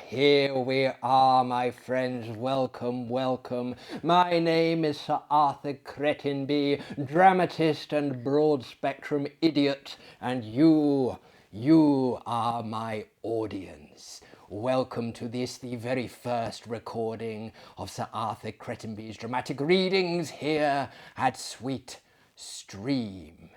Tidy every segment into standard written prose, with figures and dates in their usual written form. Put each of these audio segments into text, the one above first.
here we are, my friends. Welcome, welcome. My name is Sir Arthur Cretinby, dramatist and broad-spectrum idiot, and you are my audience. Welcome to this, the very first recording of Sir Arthur Cretinby's dramatic readings here at Sweet Stream.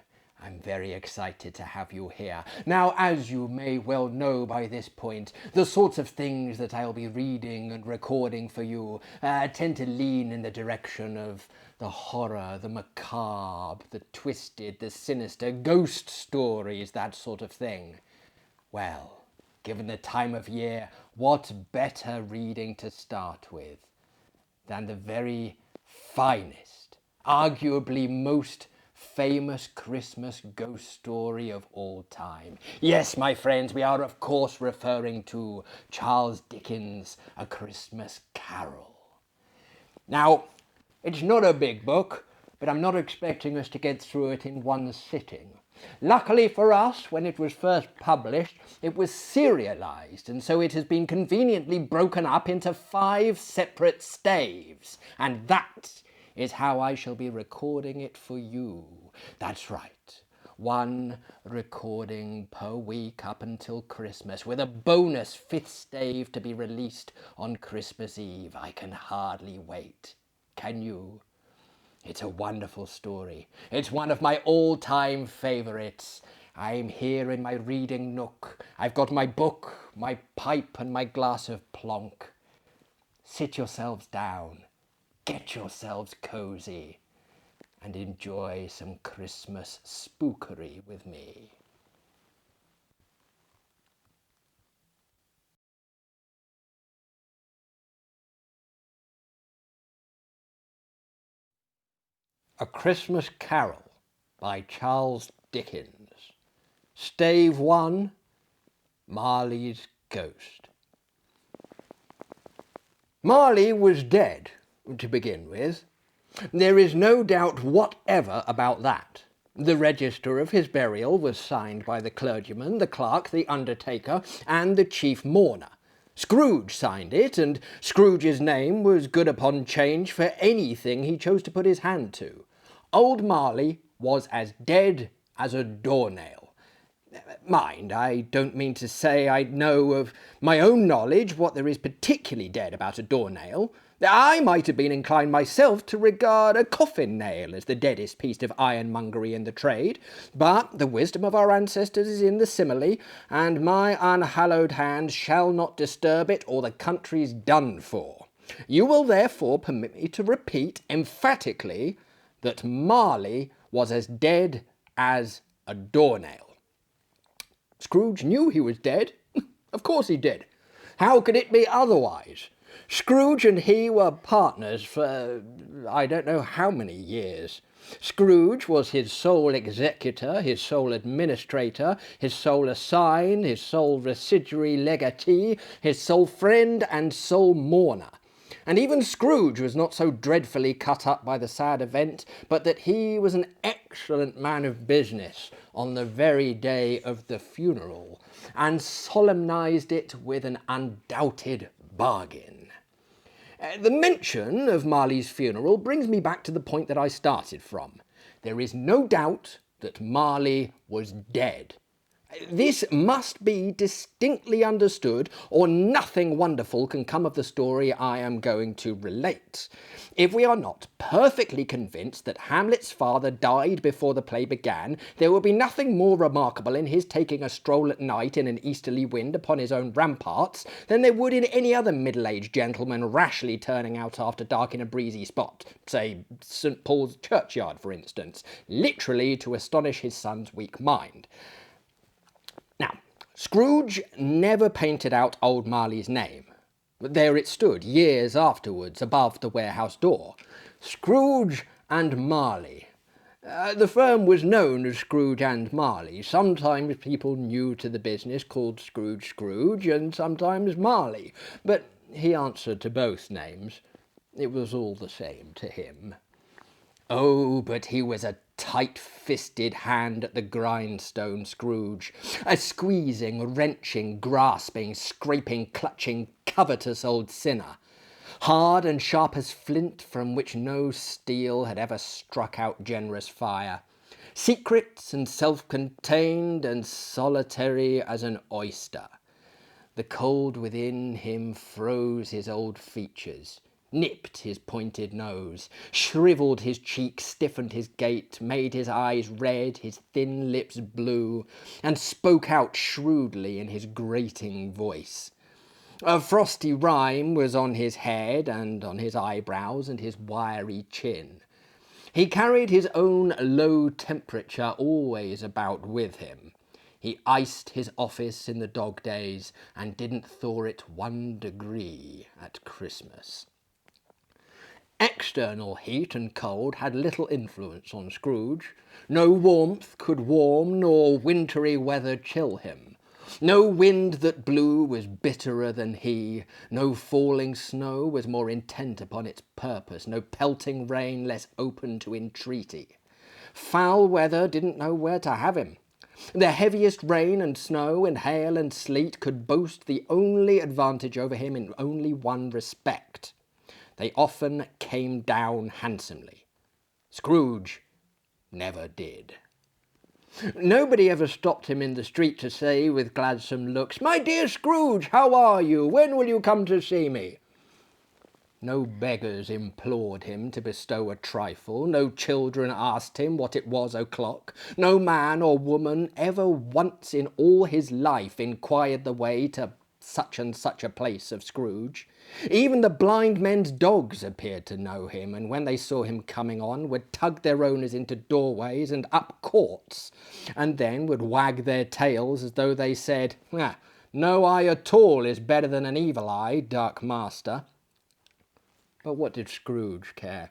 I'm very excited to have you here. Now, as you may well know by this point, the sorts of things that I'll be reading and recording for you tend to lean in the direction of the horror, the macabre, the twisted, the sinister, ghost stories, that sort of thing. Well, given the time of year, what better reading to start with than the very finest, arguably most famous Christmas ghost story of all time. Yes, my friends, we are of course referring to Charles Dickens' A Christmas Carol. Now, it's not a big book, but I'm not expecting us to get through it in one sitting. Luckily for us, when it was first published, it was serialized, and so it has been conveniently broken up into 5 separate staves, and that is how I shall be recording it for you. That's right. 1 recording per week up until Christmas, with a bonus 5th stave to be released on Christmas Eve. I can hardly wait. Can you? It's a wonderful story. It's one of my all-time favourites. I'm here in my reading nook. I've got my book, my pipe, and my glass of plonk. Sit yourselves down. Get yourselves cozy and enjoy some Christmas spookery with me. A Christmas Carol by Charles Dickens. Stave 1, Marley's Ghost. Marley was dead, to begin with. There is no doubt whatever about that. The register of his burial was signed by the clergyman, the clerk, the undertaker, and the chief mourner. Scrooge signed it, and Scrooge's name was good upon change for anything he chose to put his hand to. Old Marley was as dead as a doornail. Mind, I don't mean to say I know of my own knowledge what there is particularly dead about a doornail. I might have been inclined myself to regard a coffin nail as the deadest piece of ironmongery in the trade, but the wisdom of our ancestors is in the simile, and my unhallowed hand shall not disturb it, or the country's done for. You will therefore permit me to repeat emphatically that Marley was as dead as a doornail. Scrooge knew he was dead. Of course he did. How could it be otherwise? Scrooge and he were partners for I don't know how many years. Scrooge was his sole executor, his sole administrator, his sole assign, his sole residuary legatee, his sole friend and sole mourner. And even Scrooge was not so dreadfully cut up by the sad event, but that he was an excellent man of business on the very day of the funeral, and solemnized it with an undoubted bargain. The mention of Marley's funeral brings me back to the point that I started from. There is no doubt that Marley was dead. This must be distinctly understood, or nothing wonderful can come of the story I am going to relate. If we are not perfectly convinced that Hamlet's father died before the play began, there will be nothing more remarkable in his taking a stroll at night in an easterly wind upon his own ramparts than there would in any other middle-aged gentleman rashly turning out after dark in a breezy spot, say St. Paul's churchyard, for instance, literally to astonish his son's weak mind. Now, Scrooge never painted out old Marley's name. There it stood, years afterwards, above the warehouse door. Scrooge and Marley. The firm was known as Scrooge and Marley. Sometimes people new to the business called Scrooge Scrooge, and sometimes Marley. But he answered to both names. It was all the same to him. Oh, but he was a tight-fisted hand at the grindstone, Scrooge. A squeezing, wrenching, grasping, scraping, clutching, covetous old sinner. Hard and sharp as flint, from which no steel had ever struck out generous fire. Secret and self-contained and solitary as an oyster. The cold within him froze his old features, nipped his pointed nose, shrivelled his cheek, stiffened his gait, made his eyes red, his thin lips blue, and spoke out shrewdly in his grating voice. A frosty rime was on his head and on his eyebrows and his wiry chin. He carried his own low temperature always about with him. He iced his office in the dog days and didn't thaw it 1 degree at Christmas. External heat and cold had little influence on Scrooge. No warmth could warm, nor wintry weather chill him. No wind that blew was bitterer than he, no falling snow was more intent upon its purpose, no pelting rain less open to entreaty. Foul weather didn't know where to have him. The heaviest rain and snow and hail and sleet could boast the only advantage over him in only one respect. They often came down handsomely. Scrooge never did. Nobody ever stopped him in the street to say with gladsome looks, "My dear Scrooge, how are you? When will you come to see me?" No beggars implored him to bestow a trifle, no children asked him what it was o'clock, no man or woman ever once in all his life inquired the way to such and such a place of Scrooge. Even the blind men's dogs appeared to know him, and when they saw him coming on, would tug their owners into doorways and up courts, and then would wag their tails as though they said, "No eye at all is better than an evil eye, dark master." But what did Scrooge care?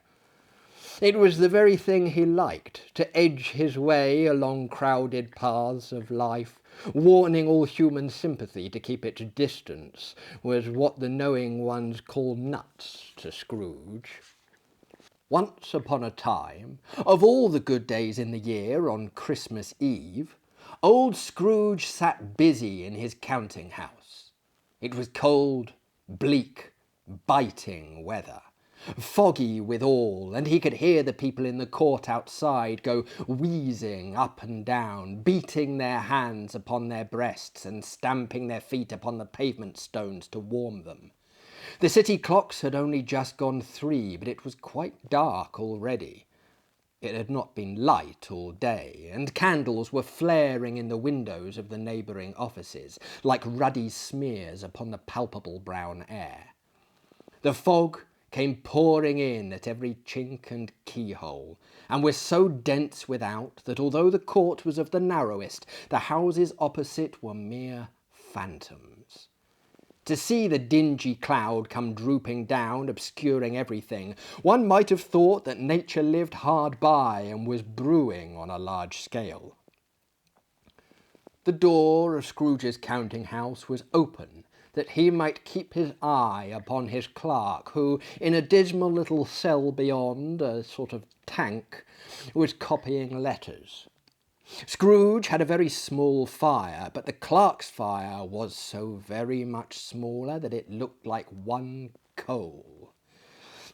It was the very thing he liked, to edge his way along crowded paths of life, warning all human sympathy to keep its distance, was what the knowing ones call nuts to Scrooge. Once upon a time, of all the good days in the year on Christmas Eve, old Scrooge sat busy in his counting-house. It was cold, bleak, biting weather, foggy withal, and he could hear the people in the court outside go wheezing up and down, beating their hands upon their breasts and stamping their feet upon the pavement stones to warm them. The city clocks had only just gone 3, but it was quite dark already. It had not been light all day, and candles were flaring in the windows of the neighbouring offices, like ruddy smears upon the palpable brown air. The fog came pouring in at every chink and keyhole, and was so dense without that although the court was of the narrowest, the houses opposite were mere phantoms. To see the dingy cloud come drooping down, obscuring everything, one might have thought that nature lived hard by and was brewing on a large scale. The door of Scrooge's counting-house was open, that he might keep his eye upon his clerk, who, in a dismal little cell beyond, a sort of tank, was copying letters. Scrooge had a very small fire, but the clerk's fire was so very much smaller that it looked like one coal.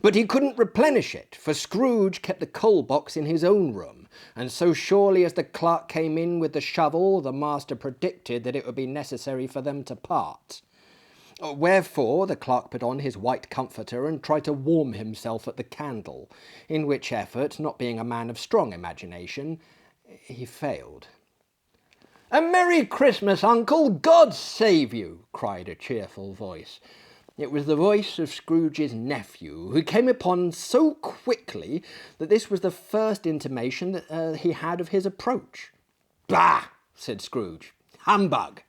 But he couldn't replenish it, for Scrooge kept the coal box in his own room, and so surely as the clerk came in with the shovel, the master predicted that it would be necessary for them to part. Wherefore the clerk put on his white comforter and tried to warm himself at the candle, in which effort, not being a man of strong imagination, he failed. "A Merry Christmas, Uncle! God save you!" cried a cheerful voice. It was the voice of Scrooge's nephew, who came upon so quickly that this was the first intimation that he had of his approach. "Bah!" said Scrooge. "Humbug!"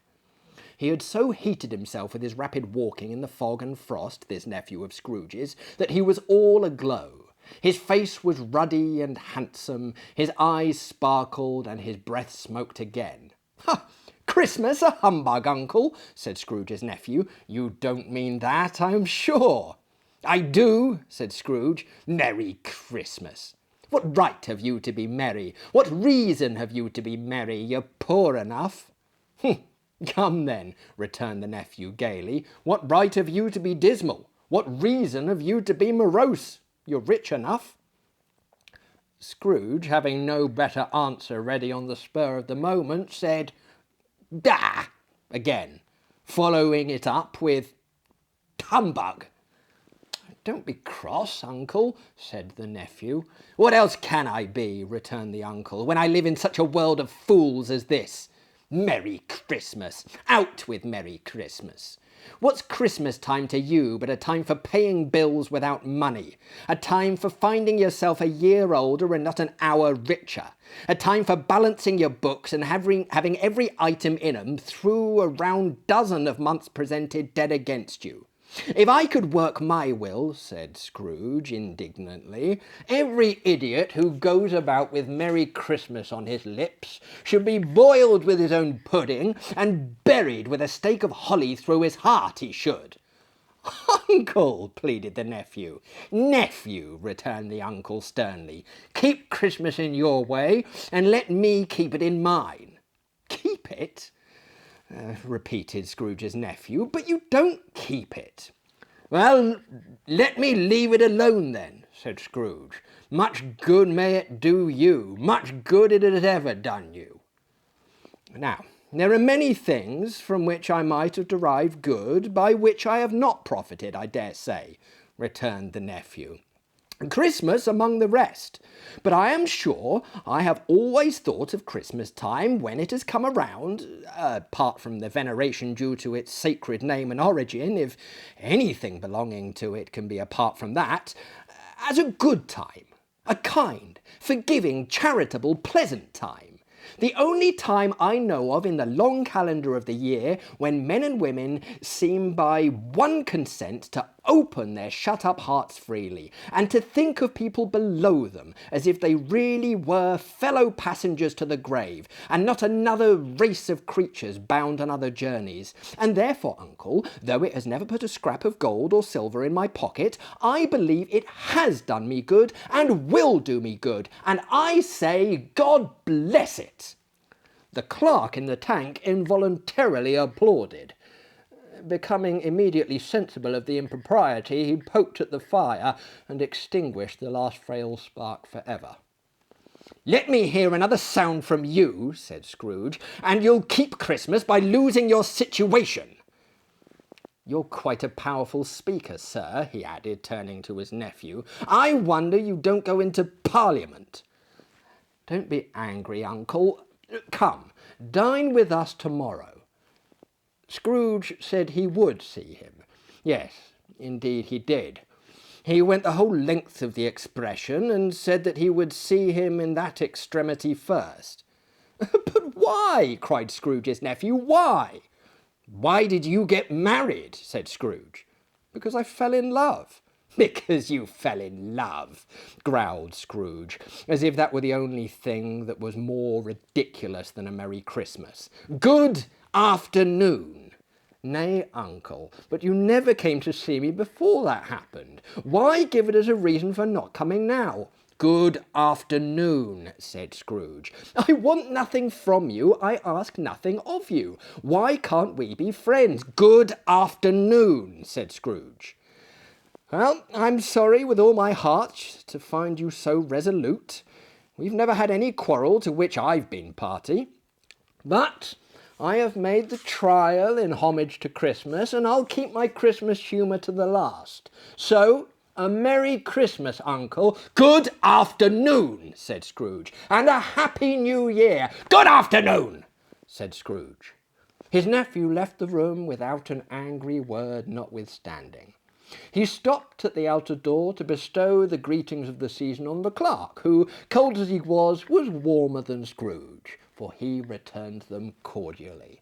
He had so heated himself with his rapid walking in the fog and frost, this nephew of Scrooge's, that he was all aglow. His face was ruddy and handsome, his eyes sparkled, and his breath smoked again. "Ha! Christmas a humbug, Uncle," said Scrooge's nephew. "You don't mean that, I'm sure." "I do," said Scrooge. "Merry Christmas." What right have you to be merry? What reason have you to be merry? You're poor enough. Come then, returned the nephew gaily. What right have you to be dismal? What reason have you to be morose? You're rich enough. Scrooge, having no better answer ready on the spur of the moment, said, "Dah!" again, following it up with, "Humbug!" "Don't be cross, uncle," said the nephew. "What else can I be," returned the uncle, "when I live in such a world of fools as this? Merry Christmas! Out with Merry Christmas! What's Christmas time to you but a time for paying bills without money? A time for finding yourself a year older and not an hour richer? A time for balancing your books and having every item in 'em through a round dozen of months presented dead against you? If I could work my will," said Scrooge indignantly, "every idiot who goes about with Merry Christmas on his lips should be boiled with his own pudding and buried with a stake of holly through his heart, he should." "Uncle," pleaded the nephew. "Nephew," returned the uncle sternly, "keep Christmas in your way and let me keep it in mine." "Keep it?" repeated Scrooge's nephew, "but you don't keep it." "Well, let me leave it alone then," said Scrooge. "Much good may it do you, much good it has ever done you." "Now, there are many things from which I might have derived good, by which I have not profited, I dare say," returned the nephew. "Christmas among the rest. But I am sure I have always thought of Christmas time when it has come around, apart from the veneration due to its sacred name and origin, if anything belonging to it can be apart from that, as a good time, a kind, forgiving, charitable, pleasant time. The only time I know of in the long calendar of the year when men and women seem by one consent to open their shut-up hearts freely, and to think of people below them as if they really were fellow passengers to the grave, and not another race of creatures bound on other journeys. And therefore, uncle, though it has never put a scrap of gold or silver in my pocket, I believe it has done me good, and will do me good, and I say, God bless it." The clerk in the tank involuntarily applauded. Becoming immediately sensible of the impropriety, he poked at the fire and extinguished the last frail spark for ever. "Let me hear another sound from you," said Scrooge, "and you'll keep Christmas by losing your situation." "You're quite a powerful speaker, sir," he added, turning to his nephew. "I wonder you don't go into Parliament." "Don't be angry, uncle. Come, dine with us tomorrow." Scrooge said he would see him. Yes, indeed he did. He went the whole length of the expression, and said that he would see him in that extremity first. "But why?" cried Scrooge's nephew. "Why?" "Why did you get married?" said Scrooge. "Because I fell in love." "Because you fell in love," growled Scrooge, as if that were the only thing that was more ridiculous than a Merry Christmas. "Good afternoon." "Nay, uncle, but you never came to see me before that happened. Why give it as a reason for not coming now?" "Good afternoon," said Scrooge. "I want nothing from you. I ask nothing of you. Why can't we be friends?" "Good afternoon," said Scrooge. "Well, I'm sorry with all my heart to find you so resolute. We've never had any quarrel to which I've been party. But I have made the trial in homage to Christmas, and I'll keep my Christmas humour to the last. So, a Merry Christmas, uncle." "Good afternoon," said Scrooge. "And a Happy New Year." "Good afternoon," said Scrooge. His nephew left the room without an angry word notwithstanding. He stopped at the outer door to bestow the greetings of the season on the clerk, who, cold as he was warmer than Scrooge, for he returned them cordially.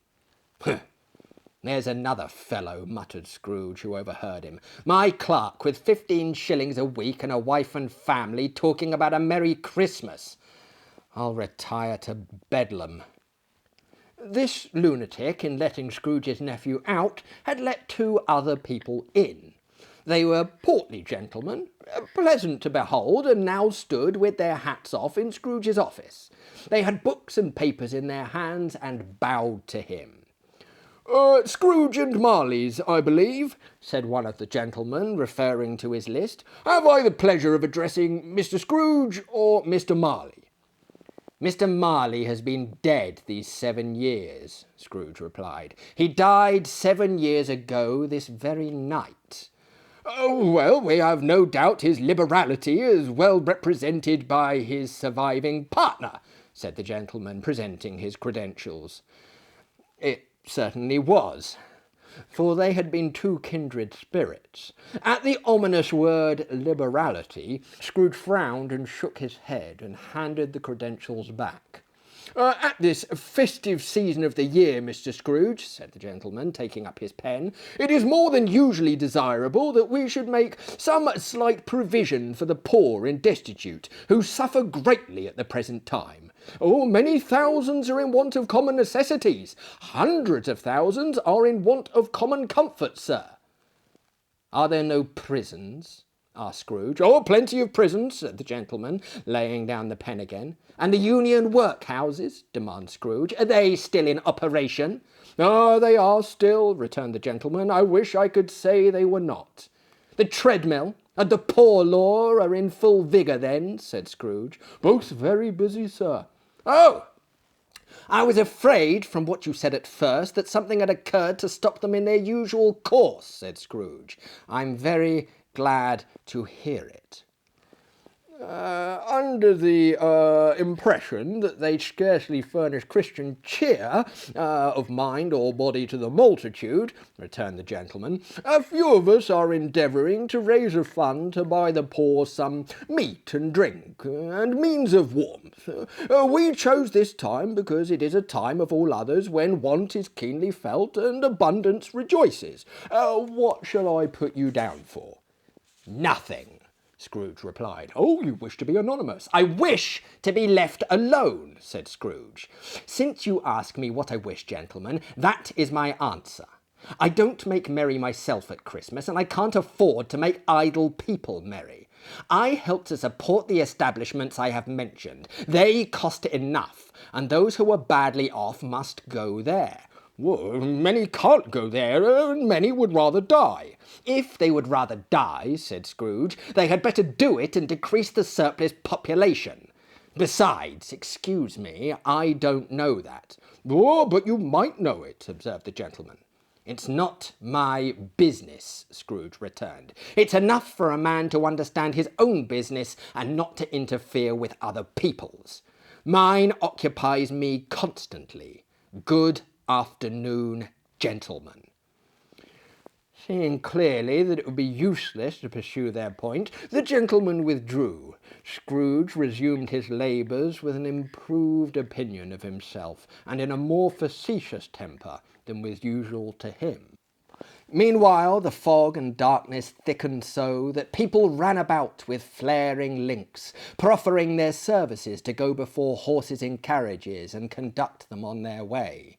"There's another fellow," muttered Scrooge, who overheard him. "My clerk, with 15 shillings a week and a wife and family, talking about a Merry Christmas. I'll retire to Bedlam." This lunatic, in letting Scrooge's nephew out, had let 2 other people in. They were portly gentlemen, pleasant to behold, and now stood with their hats off in Scrooge's office. They had books and papers in their hands and bowed to him. Scrooge and Marley's, I believe, said one of the gentlemen, referring to his list. Have I the pleasure of addressing Mr. Scrooge or Mr. Marley? Mr. Marley has been dead these 7 years, Scrooge replied. He died 7 years ago this very night. Oh, well, we have no doubt his liberality is well represented by his surviving partner, said the gentleman, presenting his credentials. It certainly was, for they had been two kindred spirits. At the ominous word liberality, Scrooge frowned and shook his head and handed the credentials back. At this festive season of the year, Mr. Scrooge, said the gentleman, taking up his pen, it is more than usually desirable that we should make some slight provision for the poor and destitute, who suffer greatly at the present time. Oh, many thousands are in want of common necessities. Hundreds of thousands are in want of common comfort, sir. Are there no prisons? Asked Scrooge. Oh, plenty of prisons, said the gentleman, laying down the pen again. And the union workhouses? Demanded Scrooge. Are they still in operation? Ah, they are still, returned the gentleman. I wish I could say they were not. The treadmill and the poor law are in full vigour then, said Scrooge. Both very busy, sir. Oh! I was afraid, from what you said at first, that something had occurred to stop them in their usual course, said Scrooge. I'm very glad to hear it. Under the impression that they scarcely furnish Christian cheer of mind or body to the multitude, returned the gentleman, a few of us are endeavouring to raise a fund to buy the poor some meat and drink and means of warmth. We chose this time because it is a time of all others when want is keenly felt and abundance rejoices. What shall I put you down for? Nothing, Scrooge replied. Oh, you wish to be anonymous. I wish to be left alone, said Scrooge. Since you ask me what I wish, gentlemen, that is my answer. I don't make merry myself at Christmas, and I can't afford to make idle people merry. I help to support the establishments I have mentioned. They cost enough, and those who are badly off must go there. Well, many can't go there, and many would rather die. If they would rather die, said Scrooge, they had better do it and decrease the surplus population. Besides, excuse me, I don't know that. Oh, but you might know it, observed the gentleman. It's not my business, Scrooge returned. It's enough for a man to understand his own business and not to interfere with other people's. Mine occupies me constantly. Good afternoon, gentlemen. Seeing clearly that it would be useless to pursue their point, the gentlemen withdrew. Scrooge resumed his labours with an improved opinion of himself, and in a more facetious temper than was usual to him. Meanwhile, the fog and darkness thickened so that people ran about with flaring links, proffering their services to go before horses in carriages and conduct them on their way.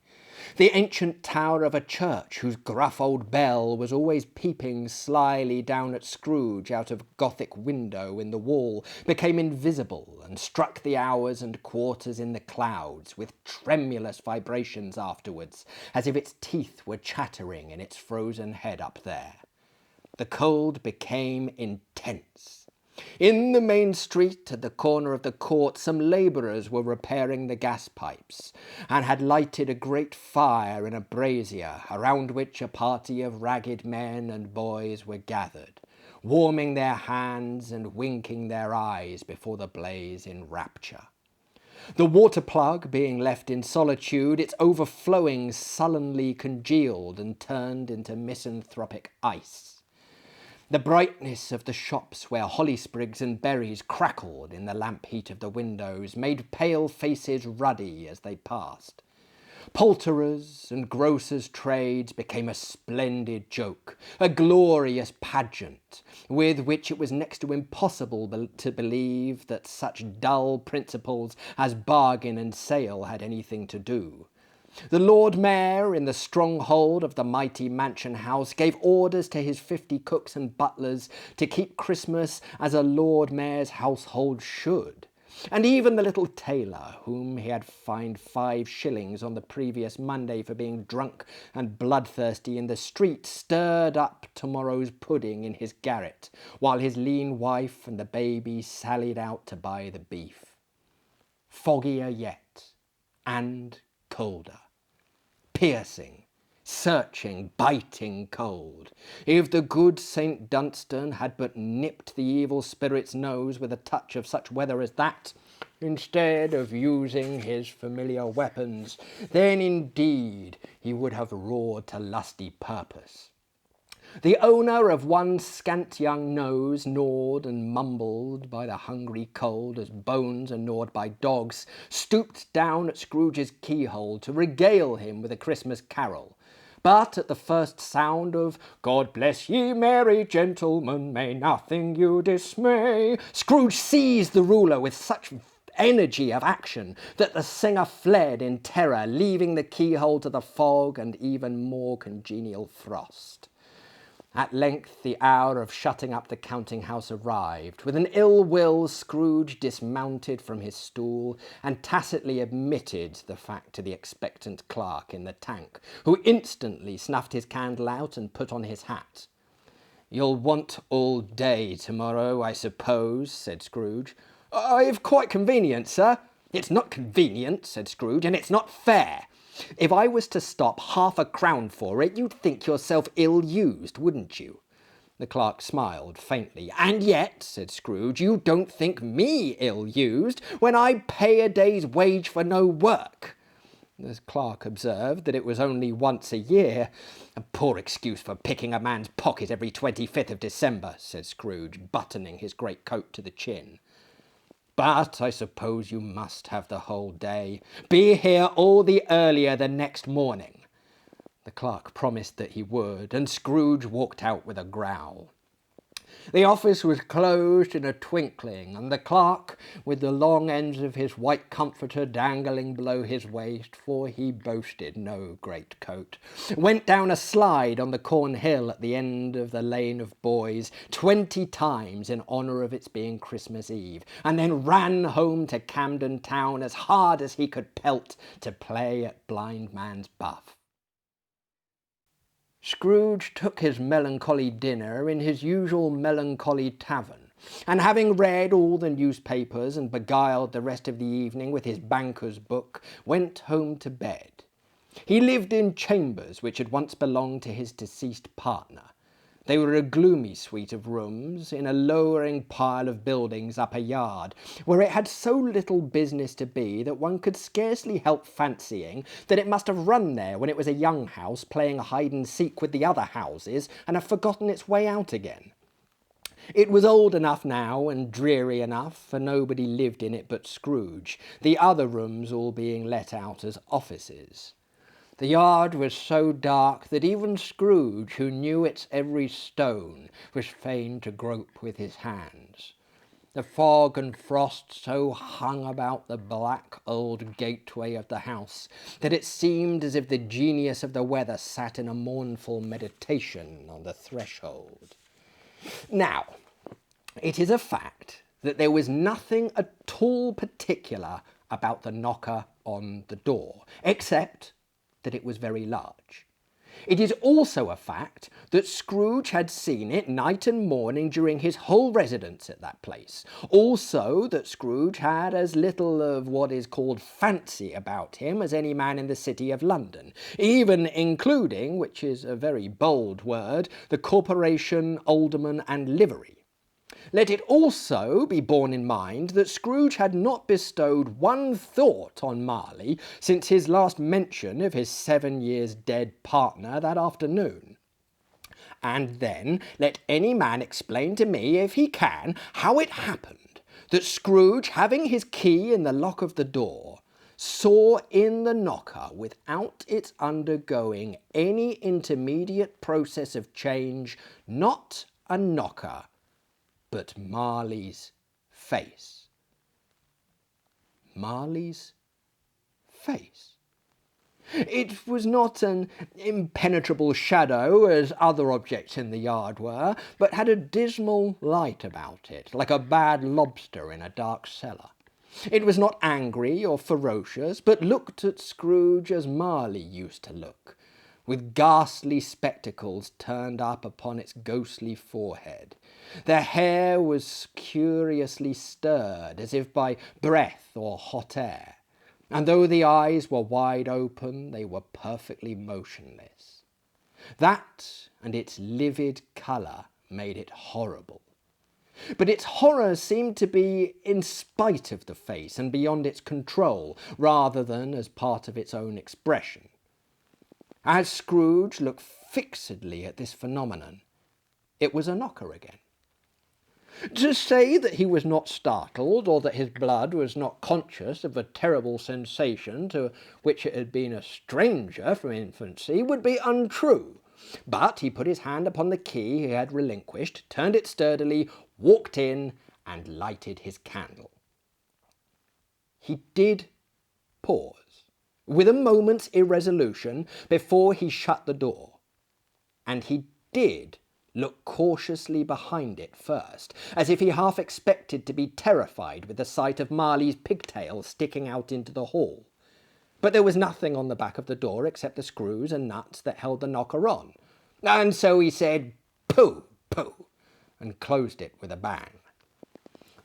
The ancient tower of a church, whose gruff old bell was always peeping slyly down at Scrooge out of a Gothic window in the wall, became invisible and struck the hours and quarters in the clouds with tremulous vibrations afterwards, as if its teeth were chattering in its frozen head up there. The cold became intense. In the main street, at the corner of the court, some labourers were repairing the gas pipes, and had lighted a great fire in a brazier, around which a party of ragged men and boys were gathered, warming their hands and winking their eyes before the blaze in rapture. The water plug being left in solitude, its overflowing sullenly congealed and turned into misanthropic ice. The brightness of the shops where holly sprigs and berries crackled in the lamp heat of the windows made pale faces ruddy as they passed. Poulterers' and grocers' trades became a splendid joke, a glorious pageant, with which it was next to impossible to believe that such dull principles as bargain and sale had anything to do. The Lord Mayor, in the stronghold of the mighty mansion house, gave orders to his 50 cooks and butlers to keep Christmas as a Lord Mayor's household should. And even the little tailor, whom he had fined 5 shillings on the previous Monday for being drunk and bloodthirsty in the street, stirred up tomorrow's pudding in his garret, while his lean wife and the baby sallied out to buy the beef. Foggier yet, and colder. Piercing, searching, biting cold. If the good St. Dunstan had but nipped the evil spirit's nose with a touch of such weather as that, instead of using his familiar weapons, then indeed he would have roared to lusty purpose. The owner of one scant young nose, gnawed and mumbled by the hungry cold as bones are gnawed by dogs, stooped down at Scrooge's keyhole to regale him with a Christmas carol. But at the first sound of "God bless ye, merry gentlemen, may nothing you dismay," Scrooge seized the ruler with such energy of action that the singer fled in terror, leaving the keyhole to the fog and even more congenial frost. At length the hour of shutting up the counting-house arrived. With an ill will, Scrooge dismounted from his stool and tacitly admitted the fact to the expectant clerk in the tank, who instantly snuffed his candle out and put on his hat. "You'll want all day tomorrow, I suppose," said Scrooge. "If quite convenient, sir." "It's not convenient," said Scrooge, "and it's not fair. If I was to stop half a crown for it, you'd think yourself ill-used, wouldn't you?" The clerk smiled faintly. "And yet," said Scrooge, "you don't think me ill-used when I pay a day's wage for no work." The clerk observed that it was only once a year. "A poor excuse for picking a man's pocket every 25th of December, said Scrooge, buttoning his great coat to the chin. "But I suppose you must have the whole day. Be here all the earlier the next morning." The clerk promised that he would, and Scrooge walked out with a growl. The office was closed in a twinkling, and the clerk, with the long ends of his white comforter dangling below his waist, for he boasted no great coat, went down a slide on the Cornhill at the end of the Lane of Boys 20 times in honour of its being Christmas Eve, and then ran home to Camden Town as hard as he could pelt to play at blind man's buff. Scrooge took his melancholy dinner in his usual melancholy tavern, and having read all the newspapers and beguiled the rest of the evening with his banker's book, went home to bed. He lived in chambers which had once belonged to his deceased partner. They were a gloomy suite of rooms in a lowering pile of buildings up a yard, where it had so little business to be that one could scarcely help fancying that it must have run there when it was a young house playing hide-and-seek with the other houses and had forgotten its way out again. It was old enough now and dreary enough, for nobody lived in it but Scrooge, the other rooms all being let out as offices. The yard was so dark that even Scrooge, who knew its every stone, was fain to grope with his hands. The fog and frost so hung about the black old gateway of the house that it seemed as if the genius of the weather sat in a mournful meditation on the threshold. Now, it is a fact that there was nothing at all particular about the knocker on the door, except that it was very large. It is also a fact that Scrooge had seen it night and morning during his whole residence at that place. Also that Scrooge had as little of what is called fancy about him as any man in the city of London, even including, which is a very bold word, the corporation, alderman, and livery. Let it also be borne in mind that Scrooge had not bestowed one thought on Marley since his last mention of his 7 years dead partner that afternoon. And then let any man explain to me, if he can, how it happened that Scrooge, having his key in the lock of the door, saw in the knocker, without its undergoing any intermediate process of change, not a knocker, but Marley's face. Marley's face. It was not an impenetrable shadow as other objects in the yard were, but had a dismal light about it, like a bad lobster in a dark cellar. It was not angry or ferocious, but looked at Scrooge as Marley used to look, with ghastly spectacles turned up upon its ghostly forehead. The hair was curiously stirred, as if by breath or hot air, and though the eyes were wide open, they were perfectly motionless. That and its livid colour made it horrible. But its horror seemed to be in spite of the face and beyond its control, rather than as part of its own expression. As Scrooge looked fixedly at this phenomenon, it was a knocker again. To say that he was not startled, or that his blood was not conscious of a terrible sensation to which it had been a stranger from infancy, would be untrue. But he put his hand upon the key he had relinquished, turned it sturdily, walked in, and lighted his candle. He did pause, with a moment's irresolution, before he shut the door, and he did look cautiously behind it first, as if he half expected to be terrified with the sight of Marley's pigtail sticking out into the hall. But there was nothing on the back of the door except the screws and nuts that held the knocker on, and so he said, "Pooh, pooh," and closed it with a bang.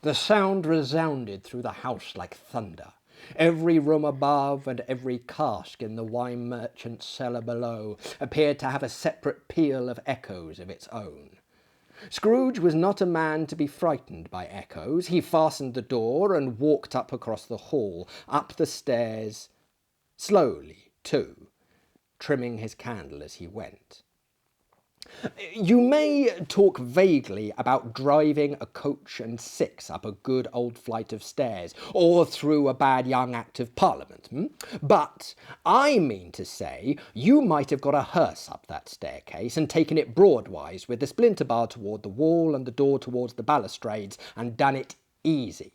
The sound resounded through the house like thunder. Every room above and every cask in the wine merchant's cellar below appeared to have a separate peal of echoes of its own. Scrooge was not a man to be frightened by echoes. He fastened the door and walked up across the hall, up the stairs, slowly too, trimming his candle as he went. You may talk vaguely about driving a coach and six up a good old flight of stairs, or through a bad young Act of Parliament, but I mean to say you might have got a hearse up that staircase and taken it broadwise with the splinter bar toward the wall and the door towards the balustrades, and done it easy.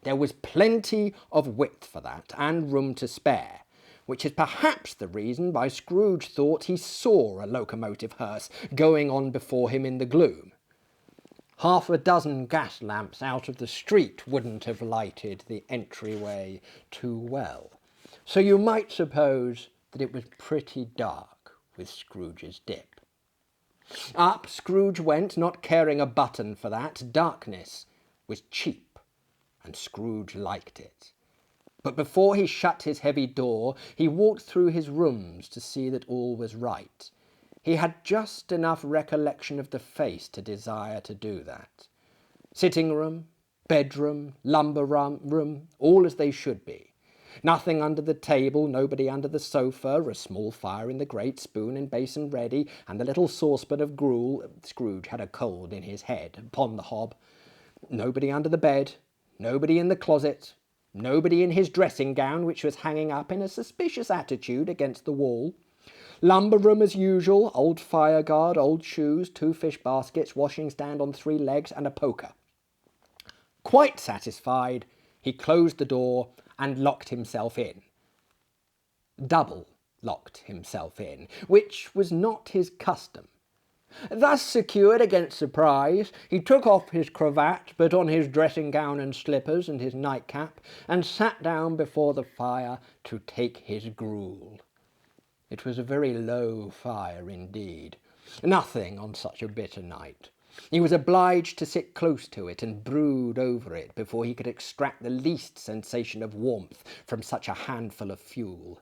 There was plenty of width for that, and room to spare, which is perhaps the reason why Scrooge thought he saw a locomotive hearse going on before him in the gloom. Half a dozen gas lamps out of the street wouldn't have lighted the entryway too well, so you might suppose that it was pretty dark with Scrooge's dip. Up Scrooge went, not caring a button for that. Darkness was cheap, and Scrooge liked it. But before he shut his heavy door, he walked through his rooms to see that all was right. He had just enough recollection of the face to desire to do that. Sitting room, bedroom, lumber room, all as they should be. Nothing under the table, nobody under the sofa, a small fire in the grate, spoon and basin ready, and the little saucepan of gruel, Scrooge had a cold in his head, upon the hob. Nobody under the bed, nobody in the closet, nobody in his dressing gown, which was hanging up in a suspicious attitude against the wall. Lumber room as usual, old fire guard, old shoes, 2 fish baskets, washing stand on 3 legs, and a poker. Quite satisfied, he closed the door and locked himself in. Double locked himself in, which was not his custom. Thus secured against surprise, he took off his cravat, put on his dressing gown and slippers and his nightcap, and sat down before the fire to take his gruel. It was a very low fire indeed, nothing on such a bitter night. He was obliged to sit close to it and brood over it before he could extract the least sensation of warmth from such a handful of fuel.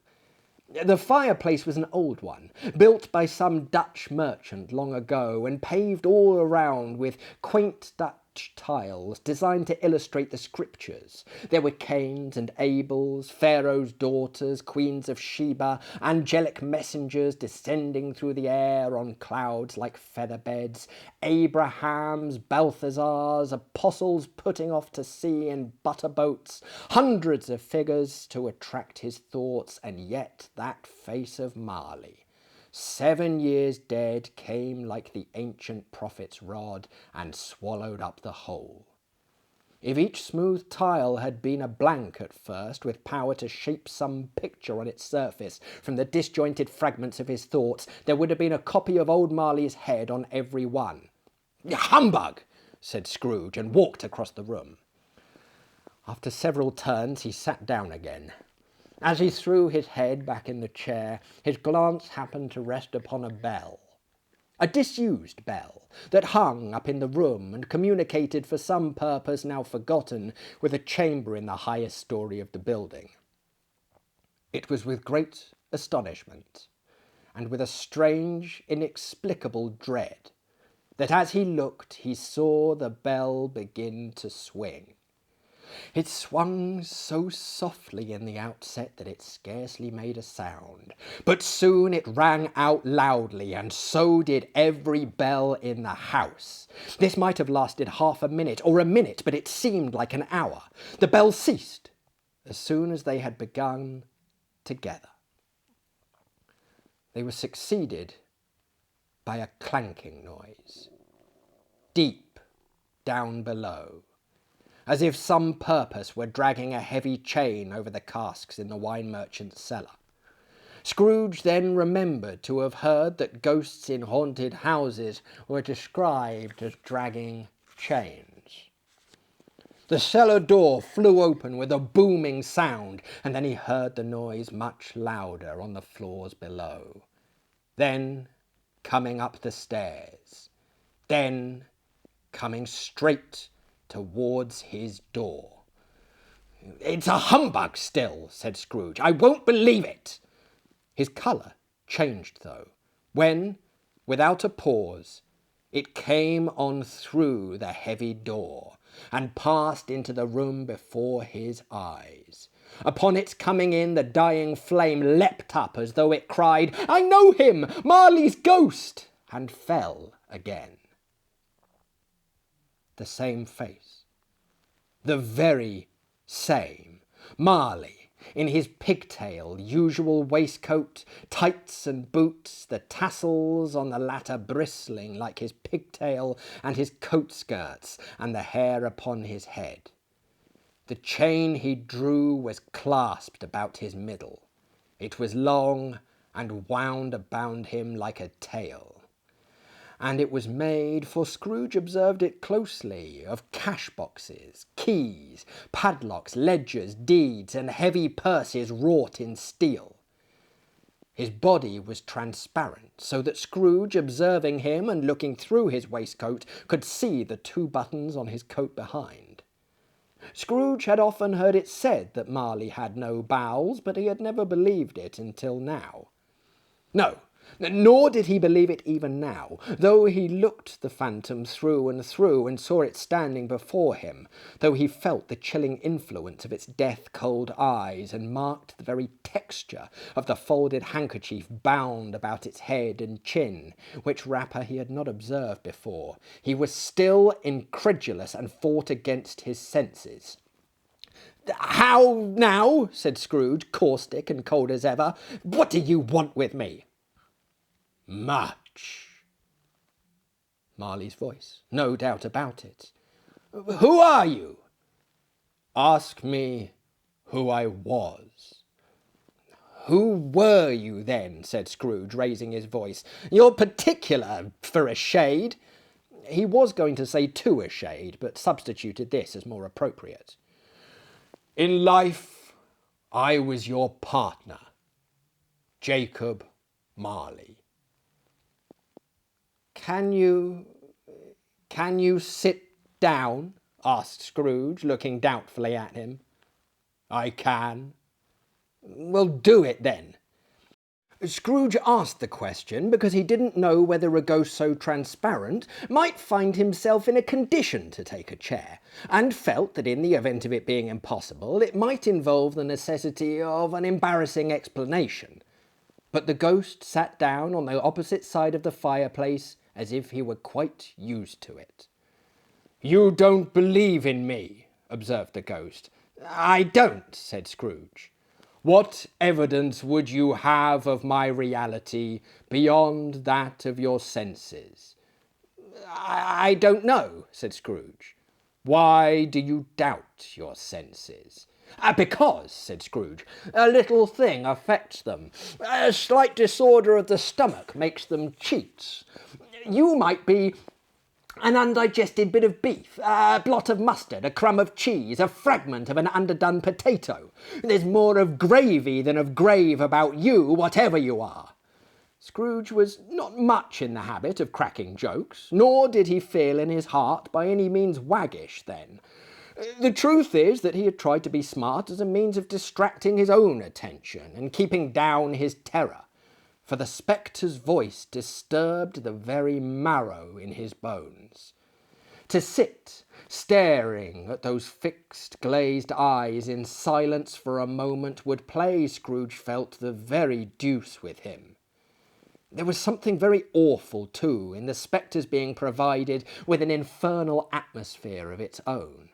The fireplace was an old one, built by some Dutch merchant long ago, and paved all around with quaint Dutch tiles designed to illustrate the scriptures. There were Cains and Abels, Pharaoh's daughters, queens of Sheba, angelic messengers descending through the air on clouds like feather beds, Abrahams, Balthazars, apostles putting off to sea in butter boats, hundreds of figures to attract his thoughts, and yet that face of Marley. 7 years dead, came like the ancient prophet's rod and swallowed up the whole. If each smooth tile had been a blank at first, with power to shape some picture on its surface from the disjointed fragments of his thoughts, there would have been a copy of old Marley's head on every one. "Humbug!" said Scrooge, and walked across the room. After several turns, he sat down again. As he threw his head back in the chair, his glance happened to rest upon a bell. A disused bell that hung up in the room and communicated for some purpose now forgotten with a chamber in the highest story of the building. It was with great astonishment and with a strange, inexplicable dread that as he looked he saw the bell begin to swing. It swung so softly in the outset that it scarcely made a sound, but soon it rang out loudly, and so did every bell in the house. This might have lasted half a minute or a minute, but it seemed like an hour. The bell ceased as soon as they had begun together. They were succeeded by a clanking noise, deep down below, as if some purpose were dragging a heavy chain over the casks in the wine merchant's cellar. Scrooge then remembered to have heard that ghosts in haunted houses were described as dragging chains. The cellar door flew open with a booming sound, and then he heard the noise much louder on the floors below. Then coming up the stairs. Then coming straight towards his door. "It's a humbug still," said Scrooge. "I won't believe it." His colour changed, though, when, without a pause, it came on through the heavy door and passed into the room before his eyes. Upon its coming in, the dying flame leapt up as though it cried, "I know him! Marley's ghost!" and fell again. The same face, the very same. Marley, in his pigtail usual waistcoat, tights and boots, the tassels on the latter bristling like his pigtail and his coat skirts, and the hair upon his head. The chain he drew was clasped about his middle. It was long and wound about him like a tail. And it was made, for Scrooge observed it closely, of cash-boxes, keys, padlocks, ledgers, deeds, and heavy purses wrought in steel. His body was transparent, so that Scrooge, observing him and looking through his waistcoat, could see the 2 buttons on his coat behind. Scrooge had often heard it said that Marley had no bowels, but he had never believed it until now. No, nor did he believe it even now, though he looked the phantom through and through and saw it standing before him, though he felt the chilling influence of its death-cold eyes and marked the very texture of the folded handkerchief bound about its head and chin, which wrapper he had not observed before. He was still incredulous and fought against his senses. "How now?" said Scrooge, caustic and cold as ever. "What do you want with me?" "Much." Marley's voice, no doubt about it. "Who are you?" "Ask me who I was." "Who were you, then?" said Scrooge, raising his voice. "You're particular, for a shade." He was going to say "to a shade," but substituted this as more appropriate. "In life, I was your partner, Jacob Marley." Can you sit down?" asked Scrooge, looking doubtfully at him. "I can." "Well, do it then." Scrooge asked the question because he didn't know whether a ghost so transparent might find himself in a condition to take a chair, and felt that in the event of it being impossible, it might involve the necessity of an embarrassing explanation. But the ghost sat down on the opposite side of the fireplace as if he were quite used to it. "You don't believe in me," observed the ghost. "I don't," said Scrooge. "What evidence would you have of my reality beyond that of your senses?" I don't know," said Scrooge. Why do you doubt your senses? Because, said Scrooge, a little thing affects them. A slight disorder of the stomach makes them cheats. You might be an undigested bit of beef, a blot of mustard, a crumb of cheese, a fragment of an underdone potato. There's more of gravy than of grave about you, whatever you are. Scrooge was not much in the habit of cracking jokes, nor did he feel in his heart by any means waggish then. The truth is that he had tried to be smart as a means of distracting his own attention and keeping down his terror, for the spectre's voice disturbed the very marrow in his bones. To sit staring at those fixed glazed eyes in silence for a moment would play, Scrooge felt, the very deuce with him. There was something very awful, too, in the spectre's being provided with an infernal atmosphere of its own.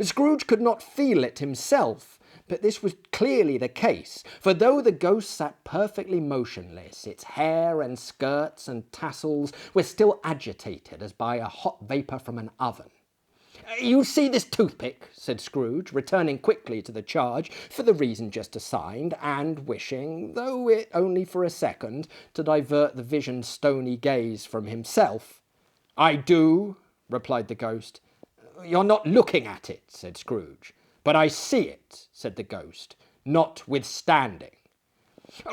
Scrooge could not feel it himself, but this was clearly the case, for though the ghost sat perfectly motionless, its hair and skirts and tassels were still agitated as by a hot vapour from an oven. "You see this toothpick," said Scrooge, returning quickly to the charge for the reason just assigned, and wishing, though it only for a second, to divert the vision's stony gaze from himself. "I do," replied the ghost. "You're not looking at it," said Scrooge. "But I see it," said the ghost, "notwithstanding."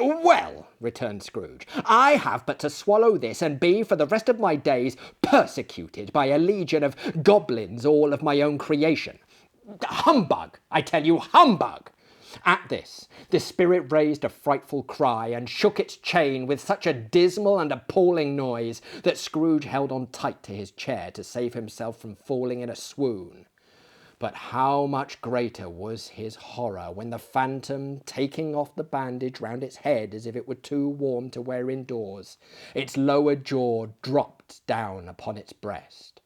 "Well," returned Scrooge, "I have but to swallow this and be for the rest of my days persecuted by a legion of goblins all of my own creation. Humbug, I tell you, humbug!" At this, the spirit raised a frightful cry and shook its chain with such a dismal and appalling noise that Scrooge held on tight to his chair to save himself from falling in a swoon. But how much greater was his horror when the phantom, taking off the bandage round its head as if it were too warm to wear indoors, its lower jaw dropped down upon its breast.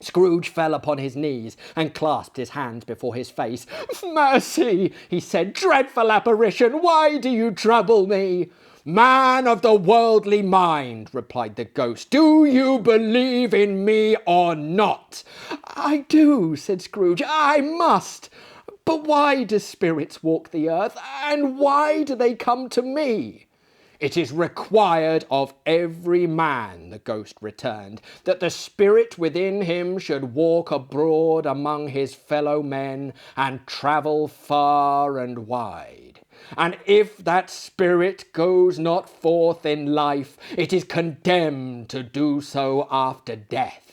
Scrooge fell upon his knees and clasped his hands before his face. "Mercy," he said, "dreadful apparition, why do you trouble me?" "Man of the worldly mind," replied the ghost, "do you believe in me or not?" "I do," said Scrooge. "I must. But why do spirits walk the earth, and why do they come to me?" "It is required of every man," the ghost returned, "that the spirit within him should walk abroad among his fellow men and travel far and wide. And if that spirit goes not forth in life, it is condemned to do so after death.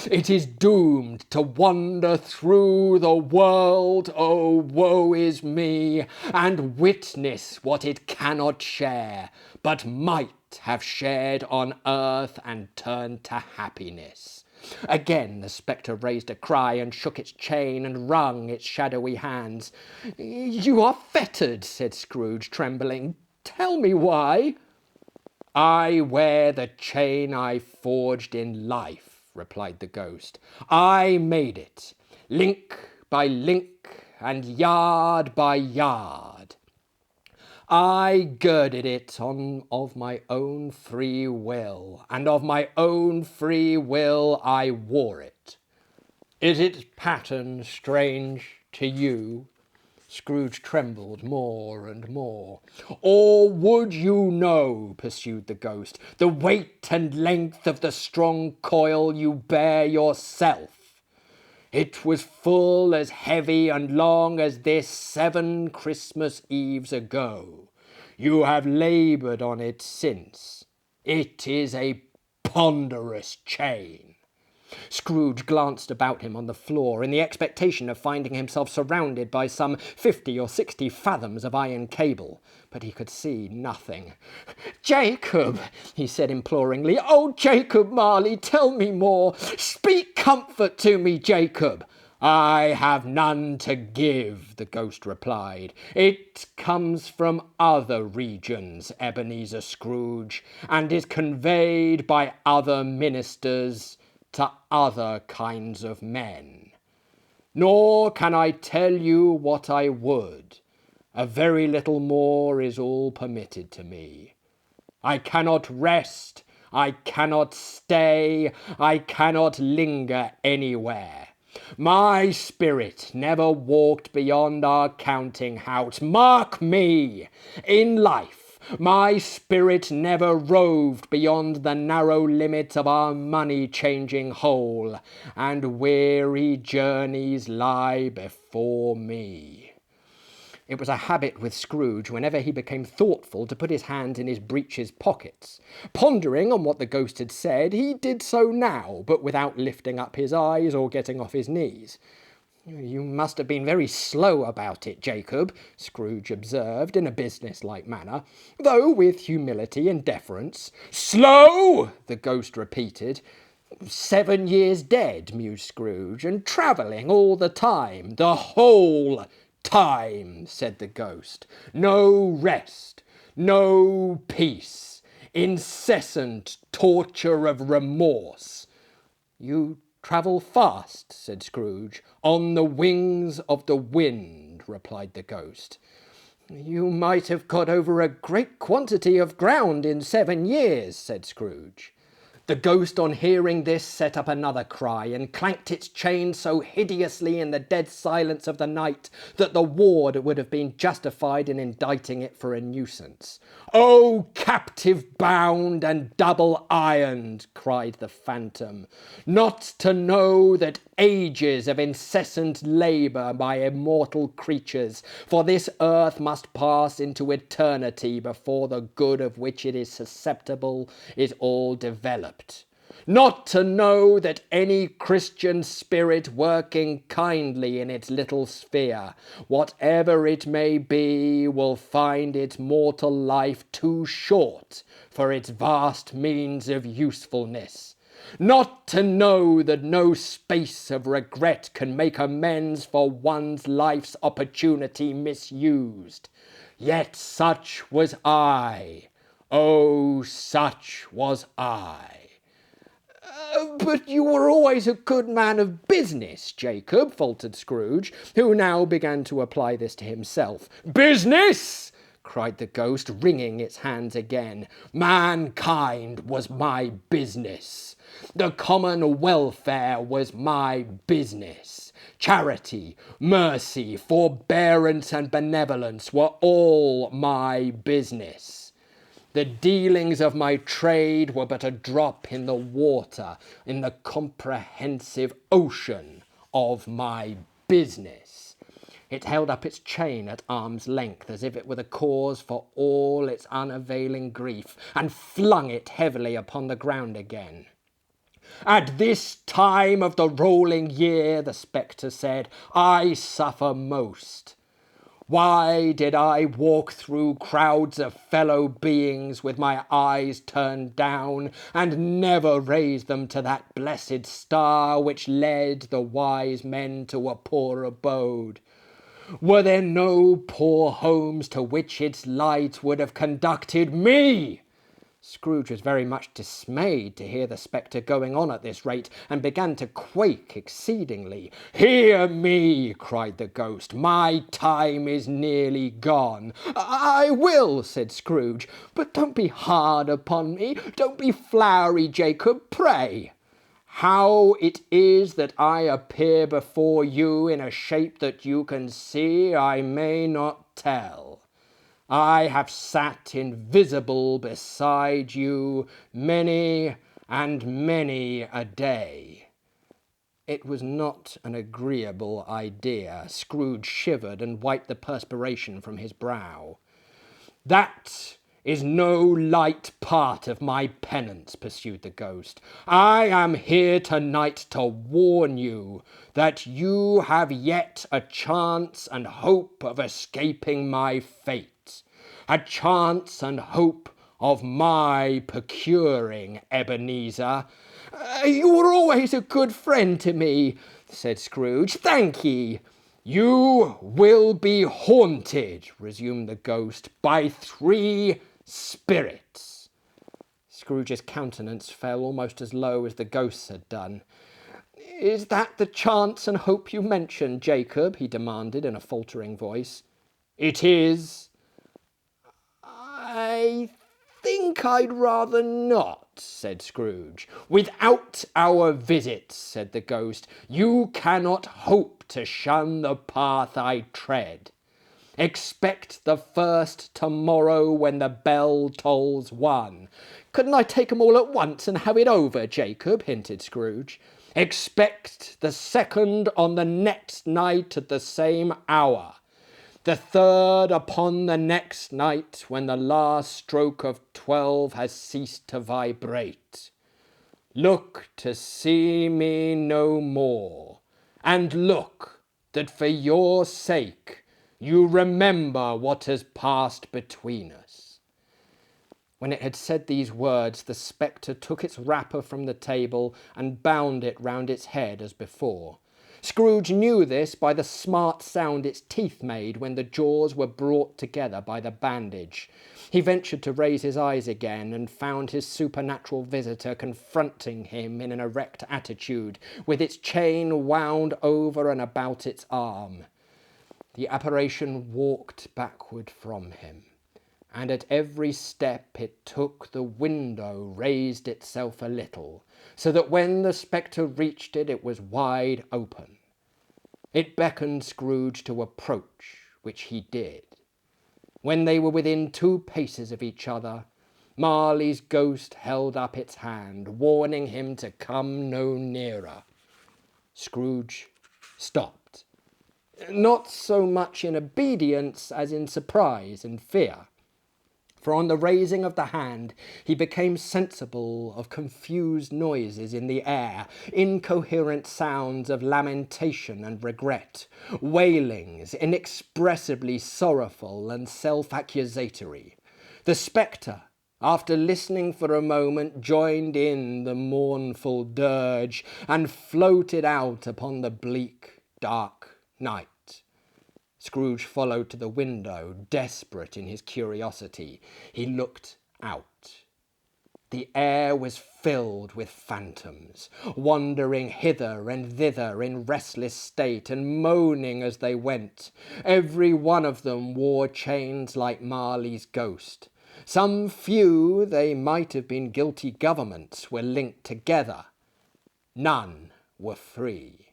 It is doomed to wander through the world, oh woe is me, and witness what it cannot share, but might have shared on earth and turned to happiness." Again the spectre raised a cry and shook its chain and wrung its shadowy hands. "You are fettered," said Scrooge, trembling. "Tell me why." "I wear the chain I forged in life," replied the ghost. "I made it, link by link and yard by yard. I girded it on of my own free will, and of my own free will I wore it. Is its pattern strange to you?" Scrooge trembled more and more. "Or would you know," pursued the ghost, "the weight and length of the strong coil you bear yourself? It was full as heavy and long as this 7 Christmas Eves ago. You have laboured on it since. It is a ponderous chain." Scrooge glanced about him on the floor in the expectation of finding himself surrounded by some 50 or 60 fathoms of iron cable, but he could see nothing. "Jacob," he said imploringly, "oh, Jacob Marley, tell me more. Speak comfort to me, Jacob." "I have none to give," the ghost replied. "It comes from other regions, Ebenezer Scrooge, and is conveyed by other ministers to other kinds of men. Nor can I tell you what I would. A very little more is all permitted to me. I cannot rest, I cannot stay, I cannot linger anywhere. My spirit never walked beyond our counting house. Mark me! In life, my spirit never roved beyond the narrow limits of our money-changing hole, and weary journeys lie before me. It was a habit with Scrooge, whenever he became thoughtful, to put his hands in his breeches pockets. Pondering on what the ghost had said, he did so now, but without lifting up his eyes or getting off his knees. "You must have been very slow about it, Jacob," Scrooge observed in a business-like manner, though with humility and deference. "Slow!" the ghost repeated. 7 years dead," mused Scrooge, "and travelling all the time." "The whole time," said the ghost. "No rest, no peace, incessant torture of remorse." "You travel fast," said Scrooge. "On the wings of the wind," replied the ghost. "You might have got over a great quantity of ground in 7 years," said Scrooge. The ghost, on hearing this, set up another cry, and clanked its chain so hideously in the dead silence of the night that the ward would have been justified in indicting it for a nuisance. "O captive bound and double ironed," cried the phantom, "not to know that ages of incessant labour by immortal creatures for this earth must pass into eternity before the good of which it is susceptible is all developed. Not to know that any Christian spirit working kindly in its little sphere, whatever it may be, will find its mortal life too short for its vast means of usefulness. Not to know that no space of regret can make amends for one's life's opportunity misused. Yet such was I. Oh, such was I." "But you were always a good man of business, Jacob," faltered Scrooge, who now began to apply this to himself. "Business!" cried the ghost, wringing its hands again. "Mankind was my business. The common welfare was my business. Charity, mercy, forbearance, and benevolence were all my business. The dealings of my trade were but a drop in the water, in the comprehensive ocean of my business." It held up its chain at arm's length, as if it were the cause for all its unavailing grief, and flung it heavily upon the ground again. "At this time of the rolling year," the spectre said, "I suffer most. Why did I walk through crowds of fellow beings with my eyes turned down, and never raise them to that blessed star which led the wise men to a poor abode? Were there no poor homes to which its light would have conducted me?" Scrooge was very much dismayed to hear the spectre going on at this rate, and began to quake exceedingly. "Hear me!" cried the ghost. "My time is nearly gone." "I will," said Scrooge, "but don't be hard upon me. Don't be flowery, Jacob, pray." "How it is that I appear before you in a shape that you can see, I may not tell. I have sat invisible beside you many and many a day." It was not an agreeable idea. Scrooge shivered and wiped the perspiration from his brow. "That is no light part of my penance," pursued the ghost. "I am here tonight to warn you that you have yet a chance and hope of escaping my fate. A chance and hope of my procuring, Ebenezer." "You were always a good friend to me," said Scrooge. "Thank ye." "You will be haunted," resumed the ghost, "by 3 spirits." Scrooge's countenance fell almost as low as the ghost's had done. "Is that the chance and hope you mentioned, Jacob?" he demanded in a faltering voice. "It is." "I think I'd rather not," said Scrooge. "Without our visit," said the ghost, "you cannot hope to shun the path I tread. Expect the first tomorrow when the bell tolls 1. "Couldn't I take 'em all at once and have it over, Jacob?" hinted Scrooge. "Expect the second on the next night at the same hour. The third upon the next night when the last stroke of 12 has ceased to vibrate. Look to see me no more, and look that for your sake you remember what has passed between us." When it had said these words, the spectre took its wrapper from the table and bound it round its head as before. Scrooge knew this by the smart sound its teeth made when the jaws were brought together by the bandage. He ventured to raise his eyes again and found his supernatural visitor confronting him in an erect attitude, with its chain wound over and about its arm. The apparition walked backward from him, and at every step it took, the window raised itself a little, so that when the spectre reached it, it was wide open. It beckoned Scrooge to approach, which he did. When they were within 2 paces of each other, Marley's ghost held up its hand, warning him to come no nearer. Scrooge stopped, not so much in obedience as in surprise and fear. For on the raising of the hand he became sensible of confused noises in the air, incoherent sounds of lamentation and regret, wailings inexpressibly sorrowful and self-accusatory. The spectre, after listening for a moment, joined in the mournful dirge and floated out upon the bleak, dark night. Scrooge followed to the window, desperate in his curiosity. He looked out. The air was filled with phantoms, wandering hither and thither in restless state, and moaning as they went. Every one of them wore chains like Marley's ghost. Some few, they might have been guilty governments, were linked together. None were free.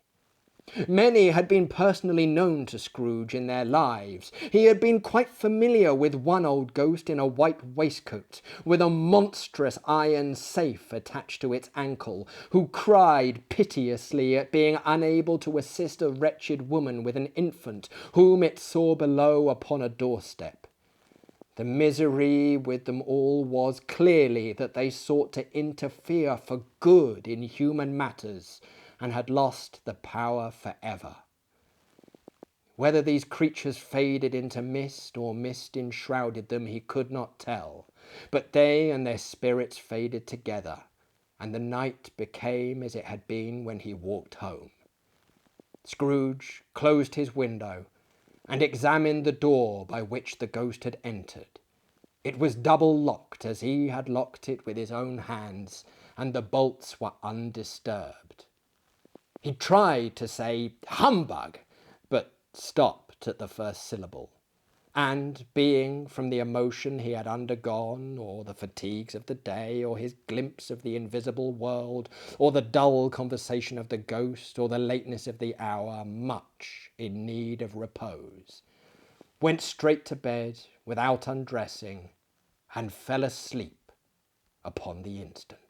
Many had been personally known to Scrooge in their lives. He had been quite familiar with one old ghost in a white waistcoat, with a monstrous iron safe attached to its ankle, who cried piteously at being unable to assist a wretched woman with an infant, whom it saw below upon a doorstep. The misery with them all was clearly that they sought to interfere for good in human matters, and had lost the power forever. Whether these creatures faded into mist, or mist enshrouded them, he could not tell, but they and their spirits faded together, and the night became as it had been when he walked home. Scrooge closed his window and examined the door by which the ghost had entered. It was double locked, as he had locked it with his own hands, and the bolts were undisturbed. He tried to say "humbug," but stopped at the first syllable, and, being, from the emotion he had undergone, or the fatigues of the day, or his glimpse of the invisible world, or the dull conversation of the ghost, or the lateness of the hour, much in need of repose, went straight to bed without undressing, and fell asleep upon the instant.